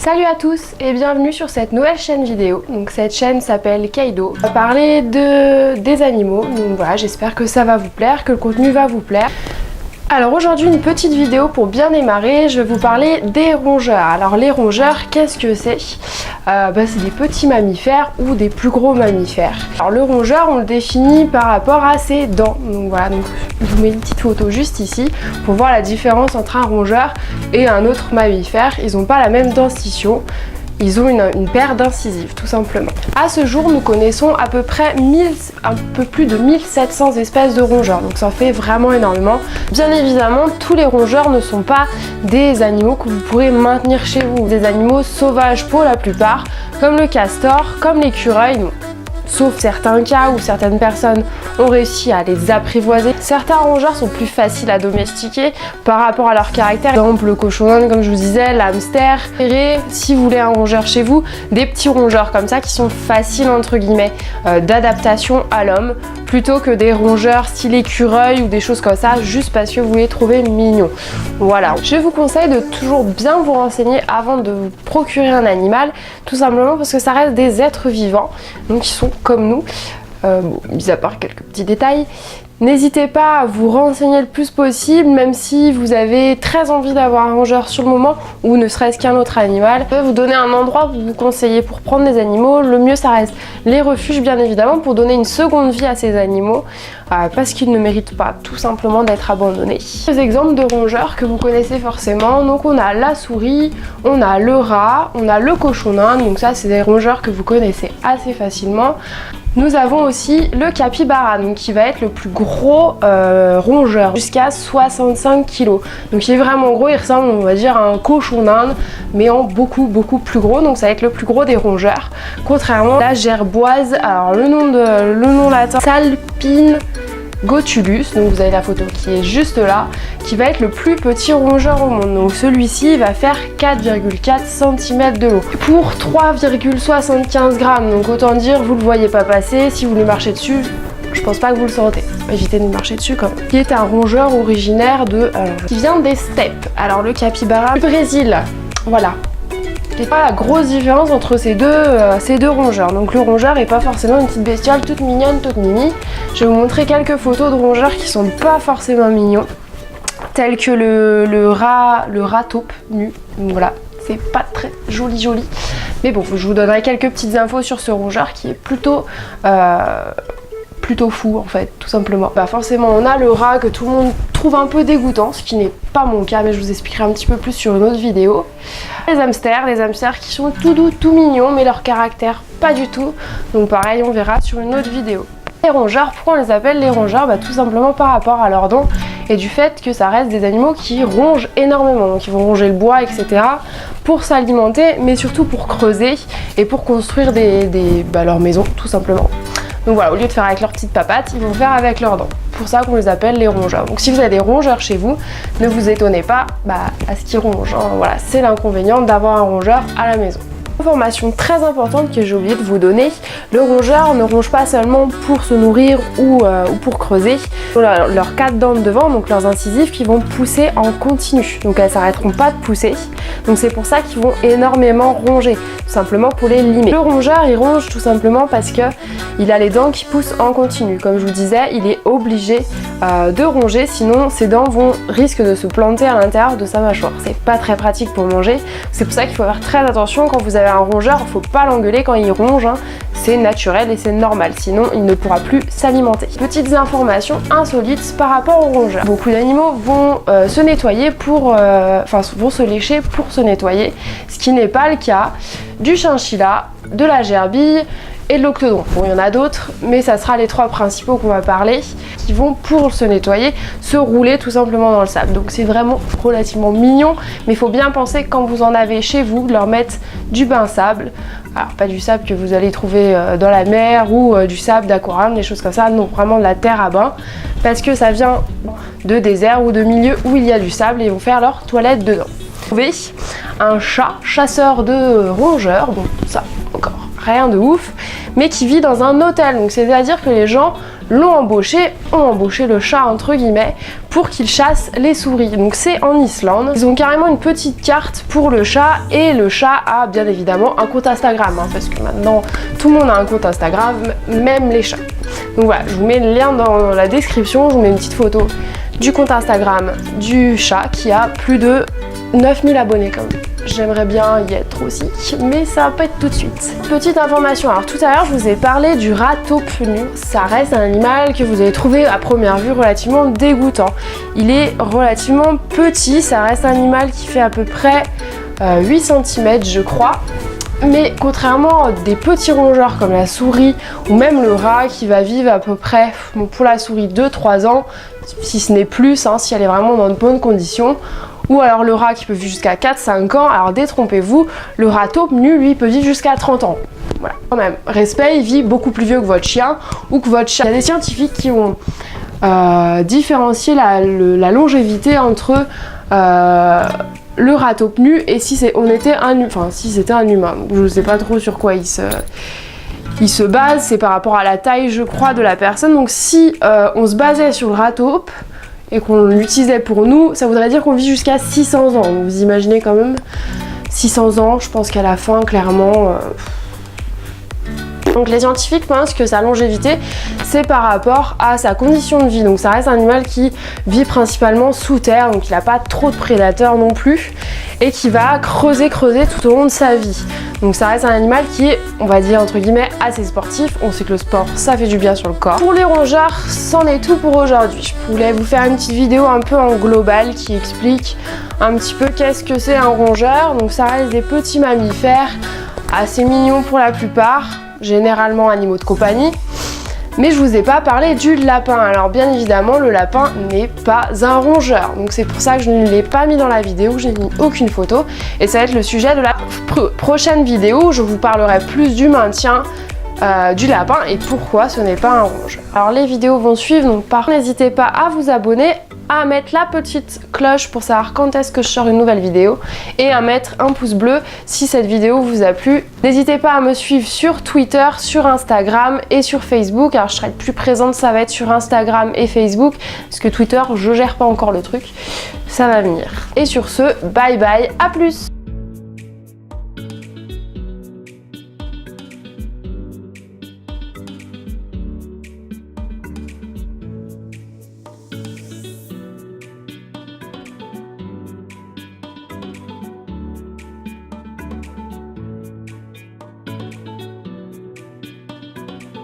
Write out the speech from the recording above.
Salut à tous et bienvenue sur cette nouvelle chaîne vidéo. Donc cette chaîne s'appelle Kaido. On va parler des animaux. Donc voilà, j'espère que ça va vous plaire, que le contenu va vous plaire. Alors aujourd'hui une petite vidéo pour bien démarrer, je vais vous parler des rongeurs. Alors les rongeurs, qu'est-ce que c'est? C'est des petits mammifères ou des plus gros mammifères. Alors le rongeur, on le définit par rapport à ses dents. Donc voilà, donc je vous mets une petite photo juste ici pour voir la différence entre un rongeur et un autre mammifère. Ils n'ont pas la même dentition. Ils ont une paire d'incisives, tout simplement. À ce jour, nous connaissons à peu près un peu plus de 1700 espèces de rongeurs, donc ça fait vraiment énormément. Bien évidemment, tous les rongeurs ne sont pas des animaux que vous pourrez maintenir chez vous. Des animaux sauvages pour la plupart, comme le castor, comme l'écureuil. Sauf certains cas où certaines personnes ont réussi à les apprivoiser. Certains rongeurs sont plus faciles à domestiquer par rapport à leur caractère. Par exemple le cochon d'Inde, comme je vous disais, l'hamster. Si vous voulez un rongeur chez vous, des petits rongeurs comme ça qui sont faciles entre guillemets d'adaptation à l'homme, plutôt que des rongeurs style écureuil ou des choses comme ça juste parce que vous les trouvez mignons. Voilà, je vous conseille de toujours bien vous renseigner avant de vous procurer un animal, tout simplement parce que ça reste des êtres vivants, donc ils sont comme nous, mis à part quelques petits détails. N'hésitez pas à vous renseigner le plus possible, même si vous avez très envie d'avoir un rongeur sur le moment ou ne serait-ce qu'un autre animal. Je vais vous donner un endroit pour vous conseiller pour prendre des animaux. Le mieux ça reste les refuges bien évidemment pour donner une seconde vie à ces animaux parce qu'ils ne méritent pas tout simplement d'être abandonnés. Des exemples de rongeurs que vous connaissez forcément, donc on a la souris, on a le rat, on a le cochon d'Inde, donc ça c'est des rongeurs que vous connaissez assez facilement. Nous avons aussi le capybara, donc qui va être le plus gros rongeur, jusqu'à 65 kg. Donc il est vraiment gros, il ressemble on va dire à un cochon d'Inde, mais en beaucoup plus gros, donc ça va être le plus gros des rongeurs. Contrairement à la gerboise, alors le nom latin, Salpingothulus, donc vous avez la photo qui est juste là, qui va être le plus petit rongeur au monde. Donc celui-ci va faire 4,4 cm de long pour 3,75 grammes. Donc autant dire, vous le voyez pas passer. Si vous lui marchez dessus, je pense pas que vous le sentez. Évitez de lui marcher dessus quand même. Qui est un rongeur originaire qui vient des steppes. Alors le capybara du Brésil, voilà. Il n'y a pas la grosse différence entre ces deux rongeurs. Donc le rongeur n'est pas forcément une petite bestiole toute mignonne, toute mimi. Je vais vous montrer quelques photos de rongeurs qui sont pas forcément mignons, tels que le rat taupe nu. Donc voilà, c'est pas très joli. Mais bon, je vous donnerai quelques petites infos sur ce rongeur qui est plutôt fou en fait, tout simplement. Forcément on a le rat que tout le monde trouve un peu dégoûtant, ce qui n'est pas mon cas, mais je vous expliquerai un petit peu plus sur une autre vidéo. Les hamsters qui sont tout doux, tout mignons, mais leur caractère pas du tout, donc pareil on verra sur une autre vidéo. Les rongeurs, pourquoi on les appelle les rongeurs? Tout simplement par rapport à leurs dents et du fait que ça reste des animaux qui rongent énormément, donc ils vont ronger le bois etc. pour s'alimenter, mais surtout pour creuser et pour construire leur maison tout simplement. Donc voilà, au lieu de faire avec leurs petites papates, ils vont faire avec leurs dents. Pour ça qu'on les appelle les rongeurs. Donc si vous avez des rongeurs chez vous, ne vous étonnez pas à ce qu'ils rongent. Voilà, c'est l'inconvénient d'avoir un rongeur à la maison. Information très importante que j'ai oublié de vous donner, le rongeur ne ronge pas seulement pour se nourrir ou pour creuser. Leurs 4 dents de devant, donc leurs incisives, qui vont pousser en continu, donc elles s'arrêteront pas de pousser, donc c'est pour ça qu'ils vont énormément ronger, tout simplement pour les limer. Le rongeur il ronge tout simplement parce que il a les dents qui poussent en continu, comme je vous disais, il est obligé de ronger, sinon ses dents risquent de se planter à l'intérieur de sa mâchoire. C'est pas très pratique pour manger, c'est pour ça qu'il faut faire très attention quand vous avez un rongeur, il ne faut pas l'engueuler quand il ronge, hein. C'est naturel et c'est normal, sinon il ne pourra plus s'alimenter. Petites informations insolites par rapport aux rongeurs. Beaucoup d'animaux vont se nettoyer vont se lécher pour se nettoyer, ce qui n'est pas le cas du chinchilla, de la gerbille et de l'octodon. Bon, il y en a d'autres, mais ça sera les 3 principaux qu'on va parler, qui vont pour se nettoyer, se rouler tout simplement dans le sable. Donc c'est vraiment relativement mignon, mais il faut bien penser quand vous en avez chez vous, de leur mettre du bain sable. Alors pas du sable que vous allez trouver dans la mer ou du sable d'aquarium, des choses comme ça, non, vraiment de la terre à bain, parce que ça vient de déserts ou de milieux où il y a du sable et ils vont faire leur toilette dedans. Vous trouvez un chat chasseur de rongeurs, bon ça encore rien de ouf, mais qui vit dans un hôtel, donc c'est à dire que les gens l'ont embauché, ont embauché le chat entre guillemets pour qu'il chasse les souris. Donc c'est en Islande. Ils ont carrément une petite carte pour le chat et le chat a bien évidemment un compte Instagram hein, parce que maintenant tout le monde a un compte Instagram, même les chats. Donc voilà, je vous mets le lien dans la description, je vous mets une petite photo du compte Instagram du chat qui a plus de 9000 abonnés quand même. J'aimerais bien y être aussi, mais ça va pas être tout de suite. Petite information, alors tout à l'heure je vous ai parlé du rat taupe nu. Ça reste un animal que vous allez trouver à première vue relativement dégoûtant. Il est relativement petit, ça reste un animal qui fait à peu près 8 cm je crois. Mais contrairement à des petits rongeurs comme la souris ou même le rat qui va vivre à peu près, bon, pour la souris 2-3 ans, si ce n'est plus, hein, si elle est vraiment dans de bonnes conditions, ou alors le rat qui peut vivre jusqu'à 4-5 ans, alors détrompez-vous, le rat taupe nu, lui, peut vivre jusqu'à 30 ans. Voilà, quand même, respect, il vit beaucoup plus vieux que votre chien ou que votre chat. Il y a des scientifiques qui ont différencié la longévité entre le rat taupe nu et si c'était un humain. Je ne sais pas trop sur quoi il se base, c'est par rapport à la taille, je crois, de la personne. Donc si on se basait sur le rat taupe et qu'on l'utilisait pour nous, ça voudrait dire qu'on vit jusqu'à 600 ans. Donc vous imaginez quand même 600 ans, je pense qu'à la fin, clairement... Donc les scientifiques pensent que sa longévité, c'est par rapport à sa condition de vie. Donc ça reste un animal qui vit principalement sous terre, donc il n'a pas trop de prédateurs non plus, et qui va creuser tout au long de sa vie. Donc ça reste un animal qui est, on va dire entre guillemets, assez sportif. On sait que le sport, ça fait du bien sur le corps. Pour les rongeurs, c'en est tout pour aujourd'hui. Je voulais vous faire une petite vidéo un peu en global qui explique un petit peu qu'est-ce que c'est un rongeur. Donc ça reste des petits mammifères, assez mignons pour la plupart, généralement animaux de compagnie. Mais je vous ai pas parlé du lapin. Alors bien évidemment, le lapin n'est pas un rongeur. Donc c'est pour ça que je ne l'ai pas mis dans la vidéo, que je n'ai mis aucune photo. Et ça va être le sujet de la prochaine vidéo où je vous parlerai plus du maintien du lapin et pourquoi ce n'est pas un rongeur. Alors les vidéos vont suivre, donc n'hésitez pas à vous abonner, à mettre la petite cloche pour savoir quand est-ce que je sors une nouvelle vidéo et à mettre un pouce bleu si cette vidéo vous a plu. N'hésitez pas à me suivre sur Twitter, sur Instagram et sur Facebook. Alors je serai plus présente, ça va être sur Instagram et Facebook parce que Twitter, je gère pas encore le truc. Ça va venir. Et sur ce, bye bye, à plus!